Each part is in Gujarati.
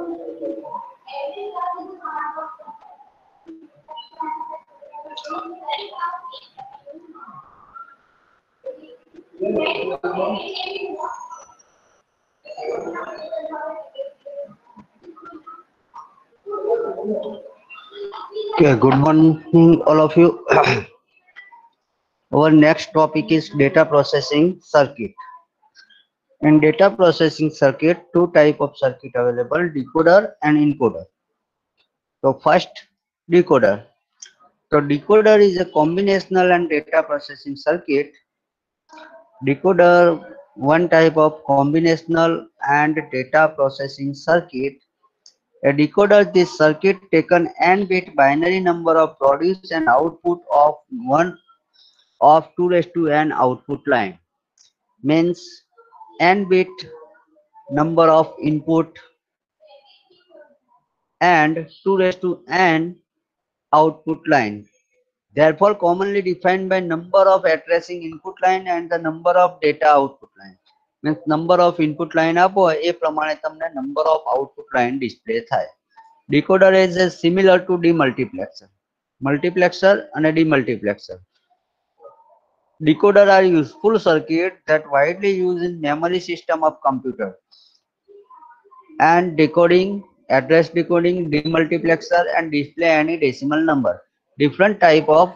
Okay, good morning, all of you. Our next topic is data processing circuit. In data processing circuit, two type of circuit available: decoder and encoder. So first, decoder. So decoder is a combinational and data processing circuit. Decoder, one type of combinational and data processing circuit. A decoder, this circuit taken n-bit binary number of produce and output of one of 2 raised to n output line. Means n-bit number of input and 2 raised to n output line. Therefore, commonly defined by number of addressing input line and the number of data output line. Means number of input line આપો એ પ્રમાણે તમને number of output line display થાય. Decoder is similar to demultiplexer. Multiplexer and demultiplexer. Decoder are useful circuit that widely used in memory system of computer and decoding, address decoding, demultiplexer and display any decimal number. Different type of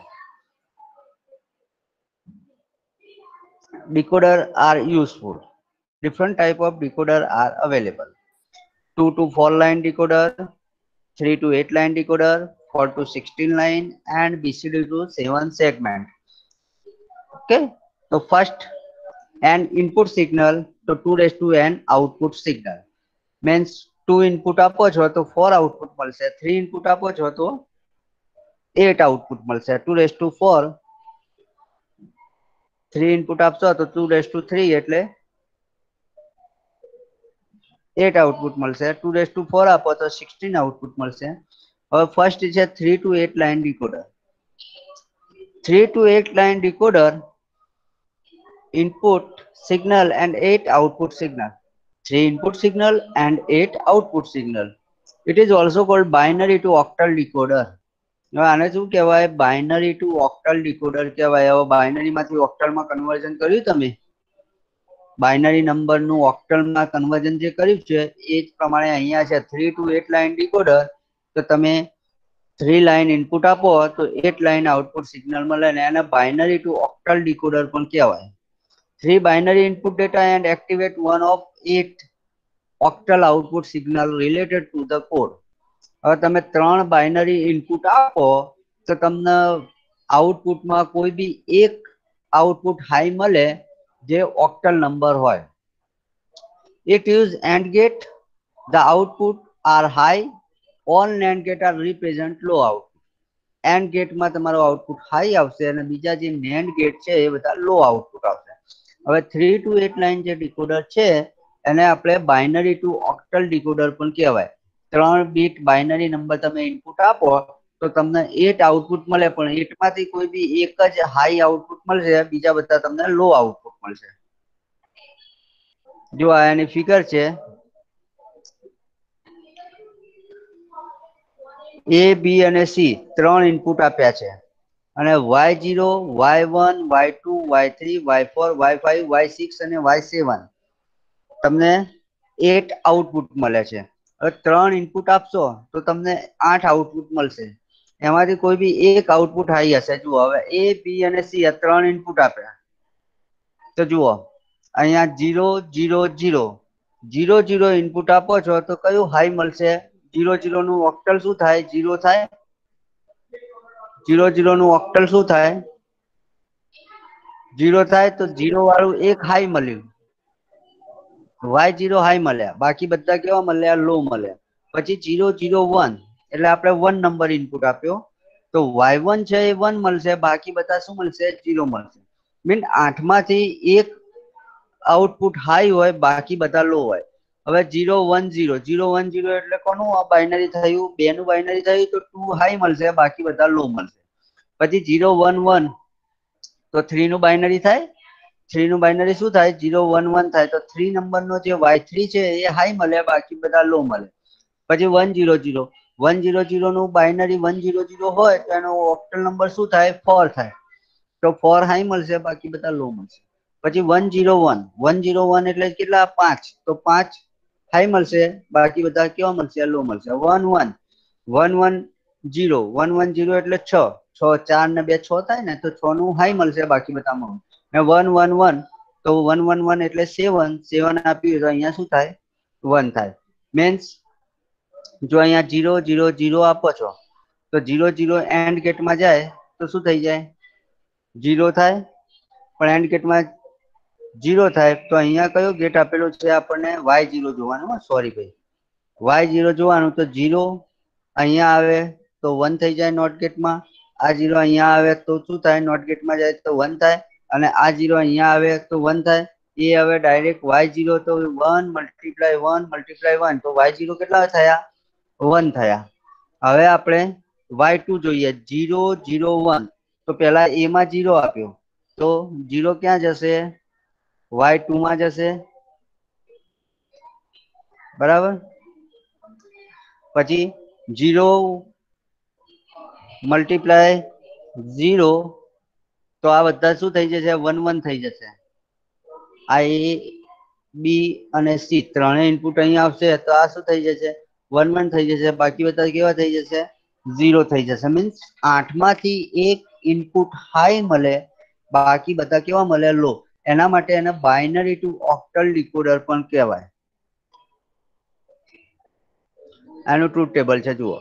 decoder are useful. Different type of decoder are available. 2 to 4 line decoder, 3 to 8 line decoder, 4 to 16 line and BCD to 7 segment. Okay, so first an input signal to 2 raised to n output signal. Means 2 input આપો છો તો 4 output મળશે, 3 input આપો છો તો 8 output મળશે. 2 raised to 4, 3 input આપશો તો 2 raised to 3 એટલે 8 output મળશે. 2 raised to 4 આપો તો 16 output મળશે. હવે ફર્સ્ટ છે 3 to 8 line decoder. 3 to 8 line decoder, input signal and 8 output signal. 3 input signal and 8 output signal. It is also called binary to octal decoder. આને શું કહેવાય? બાઇનરી ટુ ઓક્ટલ ડીકોડર કહેવાય. હવે બાઇનરી માંથી ઓક્ટલમાં કન્વર્ઝન કર્યું તમે, બાઇનરી નંબરનું ઓક્ટલમાં કન્વર્ઝન જે કર્યું છે એ જ પ્રમાણે અહીંયા છે 3 to 8 લાઇન ડીકોડર. તો તમે 3 લાઇન ઇનપુટ આપો તો 8 લાઇન આઉટપુટ સિગ્નલ મળે ને એને બાઇનરી ટુ ઓક્ટલ ડીકોડર પણ કહેવાય. 3 binary input data and activate one of 8 octal output signal related to the code. હવે તમે 3 બાઇનરી ઇનપુટ આપો તો તમને આઉટપુટમાં કોઈ બી એક આઉટપુટ હાઈ મળે જે ઓક્ટલ નંબર હોય. It use AND gate. The output are high. All NAND gate are represent low output. AND gate માં તમારો આઉટપુટ હાઈ આવશે અને બીજા જે NAND gate છે એ બધા લો આઉટપુટ આવશે. હવે 3 to 8 લાઇન જે ડીકોડર છે એને આપણે બાઇનરી ટુ ઓક્ટલ ડીકોડર પણ કહેવાય. 3 બીટ બાઇનરી નંબર તમે ઇનપુટ આપો તો તમને 8 આઉટપુટ મળે, પણ 8 માંથી કોઈ બી એક જ હાઈ આઉટપુટ મળશે, બીજા બધા તમને લો આઉટપુટ મળશે. જો આ એની ફિગર છે, A, B અને C 3 ઇનપુટ આપ્યા છે અને Y0, Y1, Y2, Y3, Y4, Y5, Y6 અને Y7 તમને 8 આઉટપુટ મળે છે. હવે 3 ઇનપુટ આપશો તો તમને 8 આઉટપુટ મળશે. એમાંથી કોઈ બી એક આઉટપુટ હાઈ હશે. જુઓ હવે A, B અને C આ 3 ઇનપુટ આપ્યા તો જુઓ અહીંયા 0 0 0 0 0 ઇનપુટ આપો છો તો કયું હાઈ મળશે? 0 0 નું ઓક્ટલ શું થાય? 0 થાય. 0 0 નું ઓક્ટલ શું થાય? 0 થાય. તો 0 વાળું એક હાઈ મળ્યું, Y0 હાઈ મળ્યા, બાકી બધા કેવા મળ્યા? લો મળ્યા. પછી 0 0 1 એટલે આપણે 1 નંબર ઇનપુટ આપ્યો તો Y1 છે એ 1 મળશે, બાકી બધા શું મળશે? 0 મળશે. મીન 8 માંથી એક આઉટપુટ હાઈ હોય, બાકી બધા લો હોય. હવે 0 1 0 0 1 0 એટલે કોનું બાઇનરી થયું? 2 નું બાઇનરી થયું તો 2 હાઈ મળશે, બાકી બધા લો મળશે. પછી 0 1 1 તો 3 નું બાઇનરી થાય. 3 નું બાઇનરી શું થાય? 0 1 1 થાય. તો 3 નંબરનો જે Y3 છે એ હાઈ મળે, બાકી બધા લો મળે. પછી 100 100 નું બાઇનરી 100 હોય તો એનો ઓક્ટલ નંબર શું થાય 4 થાય તો 4 હાઈ મળશે બાકી બધા લો મળશે પછી 101 101 એટલે કેટલા 5 તો 5 હાઈ મળશે બાકી બધા કેવા મળશે લો મળશે 11 110 110 એટલે 6 6 4 ને 2 6 થાય ને તો 6 નું હાઈ મળશે બાકી બધામાં ને 111 તો 111 એટલે 7 7 આપ્યું તો અહીંયા શું થાય 1 થાય મીન્સ જો અહીંયા 0 0 0 આપો છો તો 0 0 એન્ડ ગેટમાં જાય તો શું થઈ જાય 0 થાય પણ એન્ડ ગેટમાં 0 થાય તો અહીંયા કયો ગેટ આપેલો છે આપણને y0 જોવાનું સોરી ભાઈ y0 જોવાનું તો 0 અહીંયા આવે તો 1 થઈ જાય નોટ ગેટમાં આ 0 અહીંયા આવે તો શું થાય નોટ ગેટમાં જાય તો 1 થાય અને આ 0 અહીંયા આવે તો 1 થાય એ હવે ડાયરેક્ટ y0 તો 1 મલ્ટીપ્લાય 1 તો y0 કેટલા થયા 1 થયા હવે આપણે y2 જોઈએ 0 0 1 તો પહેલા a માં 0 આપ્યો તો 0 ક્યાં જશે y2 માં જશે બરાબર પછી 0 મલ્ટીપ્લાય 0 તો આ બધા શું થઈ જશે 1 1 થઈ જશે આ a b અને c ત્રણે ઇનપુટ અહીંયા આવશે તો આ શું થઈ જશે 1 1 થઈ જશે બાકી બધા કેવા થઈ જશે 0 થઈ જશે મીન્સ 8 માંથી એક ઇનપુટ હાઈ મળે બાકી બધા કેવા મળે લો એના માટે એને બાઇનરી ટુ ઓક્ટલ ડીકોડર પણ કહેવાય આનું ટ્રુથ ટેબલ છે જુઓ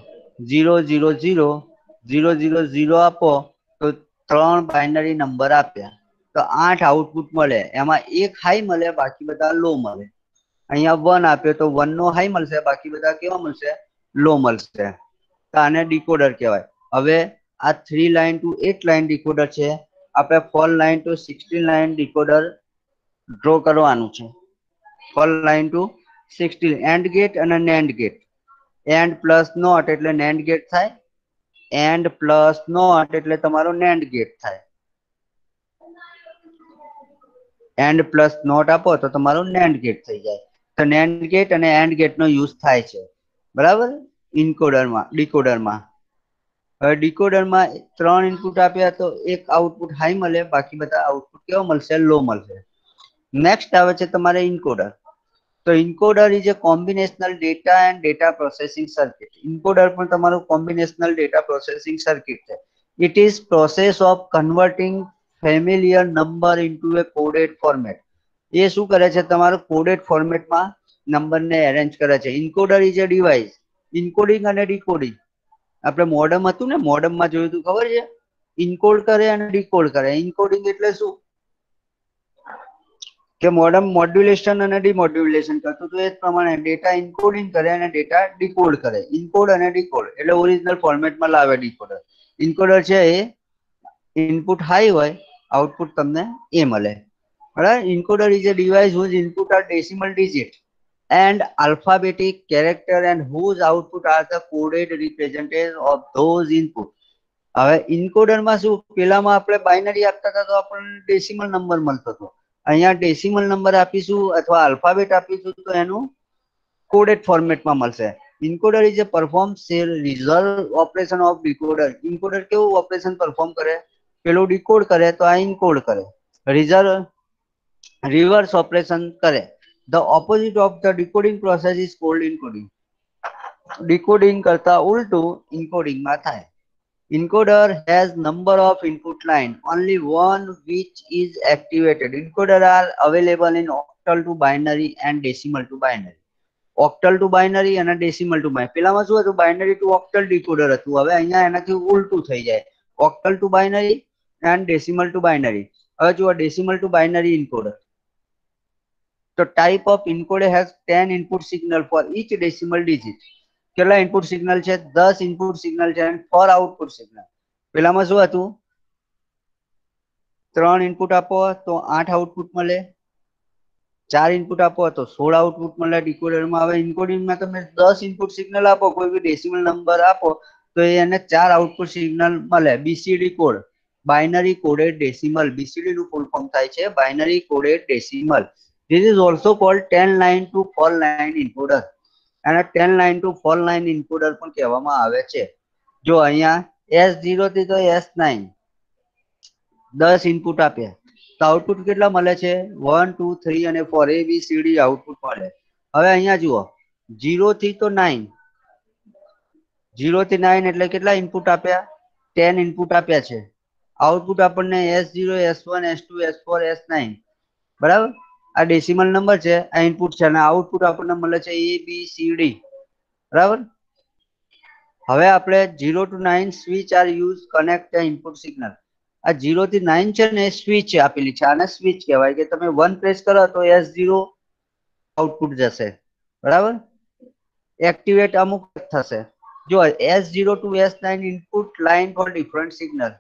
0 0 0 0 0 0 આપો તો 3 બાઇનરી નંબર આપ્યા તો 8 આઉટપુટ મળે એમાં એક હાઈ મળે બાકી બધા લો મળે અહીંયા 1 આપ્યો તો 1 નો હાઈ મળશે બાકી બધા કેવા મળશે લો મળશે તો આને ડીકોડર કહેવાય હવે આ 3 લાઇન ટુ 8 લાઇન ડીકોડર છે આપણે 4 line to 16 line decoder draw કરવાનું છે 4 લાઇન ટુ 16 એન્ડ ગેટ અને NAND gate AND plus not એટલે નેન્ડ ગેટ થાય એન્ડ પ્લસ નોટ એટલે તમારો નેન્ડ ગેટ થાય એન્ડ પ્લસ નોટ આપો તો તમારો નેન્ડ ગેટ થઈ જાય તો નેન્ડ ગેટ અને એન્ડ ગેટ નો યુઝ થાય છે બરાબર ઇન્કોડરમાં ડીકોડરમાં હવે ડીકોડરમાં 3 ઇનપુટ આપ્યા તો એક આઉટપુટ હાઈ મળે બાકી બધા આઉટપુટ કેવા મળશે લો મળશે નેક્સ્ટ આવે છે તમારે ઇન્કોડર તો encoder is a combinational data and data processing circuit encoder પણ તમારું કોમ્બિનેશનલ ડેટા પ્રોસેસિંગ સર્કિટ છે it is process of converting familiar number into a coded format એ શું કરે છે તમારું કોડેડ ફોર્મેટમાં નંબરને એરેન્જ કરે છે ઇન્કોડર ઇઝ એ ડિવાઇસ ઇન્કોડિંગ અને ડીકોડિંગ આપણે મોડમ હતું ને મોડમમાં જોયું હતું ખબર છે ઇન્કોડ કરે અને ડીકોડ કરે ઇન્કોડિંગ એટલે શું કે મોડમ મોડ્યુલેશન અને ડિમોડ્યુલેશન કરતું તો એ જ પ્રમાણે ડેટા ઇન્કોડિંગ કરે અને ડેટા ડીકોડ કરે ઇન્કોડ અને ડીકોડ એટલે ઓરિજિનલ ફોર્મેટમાં લાવે ડીકોડર ઇન્કોડર છે એ ઇનપુટ હાઈ હોય આઉટપુટ તમને એ મળે બરાબર encoder is a device whose input are decimal digit and alphabetic character and whose output are the coded representative of those input હવે ઇન્કોડરમાં શું પેલામાં આપણે બાઇનરી આપતા હતા તો આપણને ડેસિમલ નંબર મળતો હતો અહીંયા ડેસિમલ નંબર આપીશું અથવા આલ્ફાબેટ આપીશું તો એનું કોડેડ ફોર્મેટમાં મળશે encoder is a perform reserve operation of decoder encoder કેવું ઓપરેશન પરફોર્મ કરે પેલું ડીકોડ કરે તો આ ઇન્કોડ કરે રિવર્સ ઓપરેશન કરે the opposite of the decoding process is called encoding decoding કરતા ઉલટું ઇન્કોડિંગમાં થાય encoder has number of input line only one which is activated encoder are available in octal to binary and decimal to binary octal to binary and decimal to binary પેલામાં શું હતું binary to octal decoder હતું હવે અહીંયા એનાથી ઉલટું થઈ જાય octal to binary and decimal to binary હવે જુઓ decimal to binary encoder તો type of encoder has 10 input signal for each decimal digit કેટલા ઇનપુટ સિગ્નલ છે 10 ઇનપુટ સિગ્નલ છે અને 4 આઉટપુટ સિગ્નલ પેલામાં શું હતું 3 ઇનપુટ આપો તો 8 આઉટપુટ મળે 4 ઇનપુટ આપો તો 16 આઉટપુટ મળે ડીકોડરમાં હવે ઇન્કોડિંગમાં તમે 10 ઇનપુટ સિગ્નલ આપો કોઈ બી ડેસિમલ નંબર આપો તો એને 4 આઉટપુટ સિગ્નલ મળે BCD code binary coded decimal BCD નું ફૂલ ફોર્મ થાય છે binary coded decimal this is also cold 10 line to 4 line encoder એને 10 લાઇન ટુ 4 લાઇન ઇન્કોડર પણ કહેવામાં આવે છે. જો અહીંયા S0 થી તો S9 10 ઇનપુટ આપ્યા તો આઉટપુટ કેટલા મળે છે? 1 2 3 અને 4 ABCD આઉટપુટ મળે. હવે અહીંયા જુઓ 0 થી તો 9, 0 થી 9 એટલે કેટલા ઇનપુટ આપ્યા? 10 ઇનપુટ આપ્યા છે. આઉટપુટ આપણને S0 S1 S2 S4 S9 બરાબર. આ ડેસિમલ નંબર છે, આ ઇનપુટ છે અને આઉટપુટ આપણને મળે છે ABCD બરાબર. હવે આપણે 0 to 9 switch are use connect the input signal. આ 0 થી 9 છે ને સ્વિચ આપેલી છે, આને સ્વિચ કહેવાય કે તમે 1 પ્રેસ કરો તો S0 આઉટપુટ જશે બરાબર. એક્ટિવેટ અમુક થશે. જો S0 to S9 input line four different signal.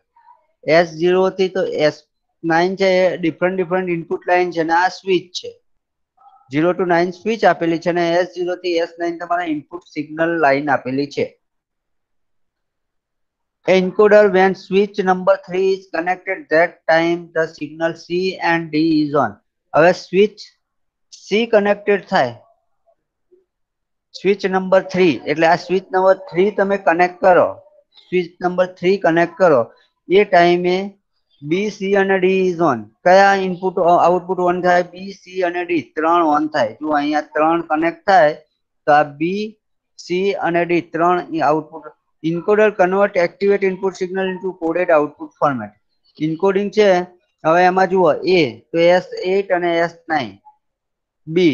S0 થી તો S9 છે એ ડિફરન્ટ ઇનપુટ લાઇન છે અને આ સ્વિચ છે. 0 to 9 સ્વિચ આપેલી છે અને S0 થી S9 તમારા ઇનપુટ સિગ્નલ લાઇન આપેલી છે. Encoder when switch number 3 is connected, that time the signal C and D is on. હવે સ્વિચ C કનેક્ટેડ થાય, સ્વિચ નંબર 3 એટલે આ સ્વિચ નંબર 3 તમે કનેક્ટ કરો, સ્વિચ નંબર 3 કનેક્ટ કરો એ ટાઈમે B C અને D is on. કયા ઇનપુટ આઉટપુટ ઓન થાય? B C અને D ત્રણ ઓન થાય. જો અહીંયા ત્રણ કનેક્ટ થાય તો આ B C અને D ત્રણ output. Encoder convert activate input signal into coded output format. Encoding છે હવે એમાં જુઓ A તો S8 અને S9, B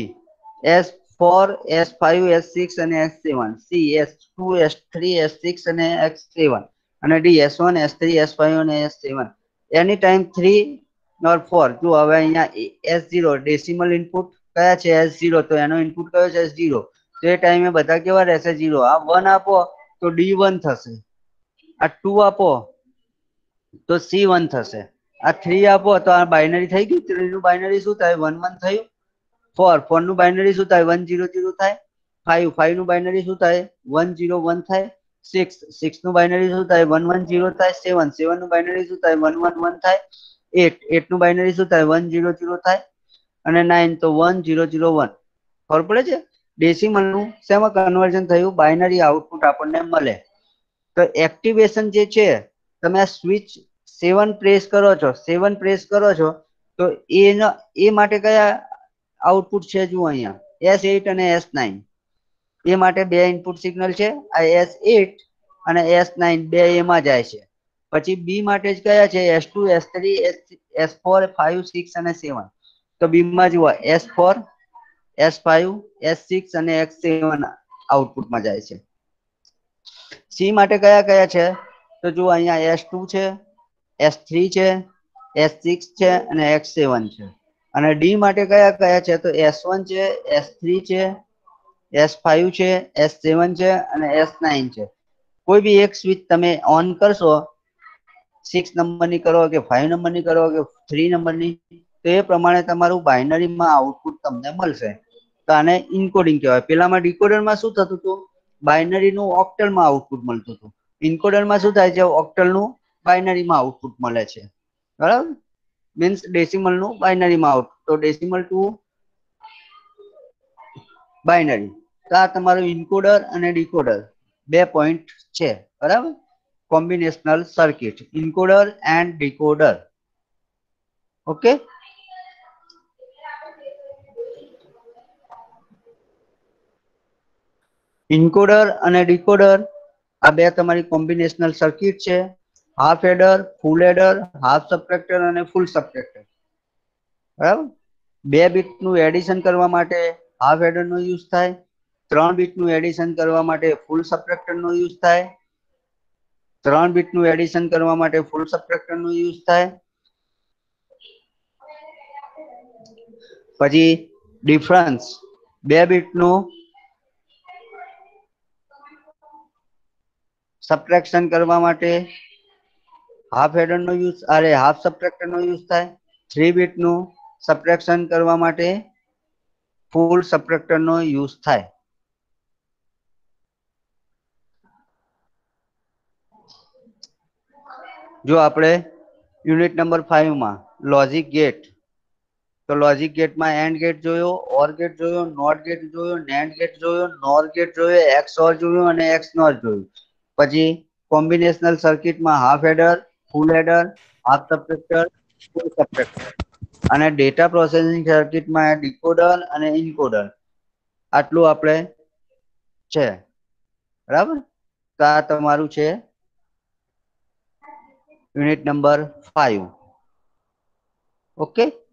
S4 S5 S6 અને S7, C S2 S3 S6 અને X7 અને D S1 S3 S5 અને S7. Any time 3 or 4. જો હવે અહીંયા S0 ડેસિમલ ઇનપુટ કયા છે? S0 તો એનો ઇનપુટ કયો છે? S0. તો એ ટાઈમે બધા કેવા રહેશે? 0. આ 1 આપો તો D1 થશે, આ 2 આપો તો C1 થશે, આ 3 આપો તો આ બાઇનરી થઈ ગયું. 3 નું બાઇનરી શું થાય? 1 1 થયું. 4 નું બાઇનરી શું થાય? 1 0 0 થાય. 5 નું બાઇનરી શું થાય? 1 0 1 થાય. 6 નું બાઇનરી શું થાય? 1 1 0 થાય. 7 નું બાઇનરી શું થાય? 1 1 1 થાય. 8 નું બાઇનરી શું થાય? 1 0 0 થાય અને 9 તો 1 0 0 1. ખબર પડે છે? ડેસિમલ નું શેમાં કન્વર્ઝન થયું? બાઇનરી આઉટપુટ આપણને મળે. તો એક્ટિવેશન જે છે, તમે આ સ્વિચ 7 પ્રેસ કરો છો, 7 પ્રેસ કરો છો તો એ માટે કયા આઉટપુટ છે? જુઓ અહીંયા S8 અને S9 એ માટે બે ઇનપુટ સિગ્નલ છે. આ S8 અને S9 બે એમાં જાય છે. પછી B માટે જ કયા છે? S2 S3 S4 5 6 અને 7. તો B માં જુઓ S4 S5 S6 અને X7 આઉટપુટમાં જાય છે. C માટે કયા કયા છે? તો જુઓ અહીંયા S2 છે, S3 છે, S6 છે અને X7 છે. અને D માટે કયા કયા છે? તો S1 છે, S3 છે, S5 છે, S7 છે અને S9 છે. કોઈ બી એક સ્વિચ તમે ઓન કરશો, 6 નંબરની કરો કે 5 નંબરની કરો કે 3 નંબરની, તો એ પ્રમાણે તમારું બાઇનરીમાં આઉટપુટ તમને મળશે. તો આને ઇન્કોડિંગ કહેવાય. પેલામાં ડીકોડરમાં શું થતું હતું? બાઇનરીનું ઓક્ટલમાં આઉટપુટ મળતું હતું. ઇન્કોડરમાં શું થાય છે? ઓક્ટલનું બાઇનરીમાં આઉટપુટ મળે છે બરાબર. મીન્સ ડેસિમલનું બાઇનરીમાં આઉટપુટ. તો ડેસિમલ ટુ બાઇનરી. તો આ તમારું ઇન્કોડર અને ડીકોડર બે પોઈન્ટ છે બરાબર. Combinational circuit, encoder and decoder. Okay. Encoder અને ડીકોડર આ બે તમારી કોમ્બિનેશનલ સર્કિટ છે. Half adder, full adder, half subtractor અને ફૂલ સબટ્રેક્ટર બરાબર. 2 બીટનું એડિશન કરવા માટે હાફ એડર નો યુઝ થાય. 3 બીટનું એડિશન કરવા માટે ફૂલ સબટ્રેક્ટર નો યુઝ થાય. 3 બીટનું એડિશન કરવા માટે ફૂલ સબટ્રેક્ટર નો યુઝ થાય. પછી ડિફરન્સ 2 બીટનું સબટ્રેક્શન કરવા માટે હાફ એડર નો યુઝ હાફ સબટ્રેક્ટર નો યુઝ થાય. 3 બીટનું સબટ્રેક્શન કરવા માટે ફૂલ સબટ્રેક્ટર નો યુઝ થાય. જો આપણે યુનિટ નંબર 5 માં લોજિક ગેટ તો લોજિક ગેટમાં એન્ડ ગેટ જોયો, ઓર ગેટ જોયો, નોટ ગેટ જોયો, નેન્ડ ગેટ જોયો, નોર ગેટ જોયો, XOR જોયું અને XNOR જોયું. પછી કોમ્બિનેશનલ સર્કિટમાં half adder, full adder, half subtractor, ફૂલ સબટ્રેક્ટર અને ડેટા પ્રોસેસિંગ સર્કિટમાં ડીકોડર અને ઇન્કોડર. આટલું આપણે છે. બરાબર? તો આ તમારું છે યુનિટ નંબર 5. ઓકે.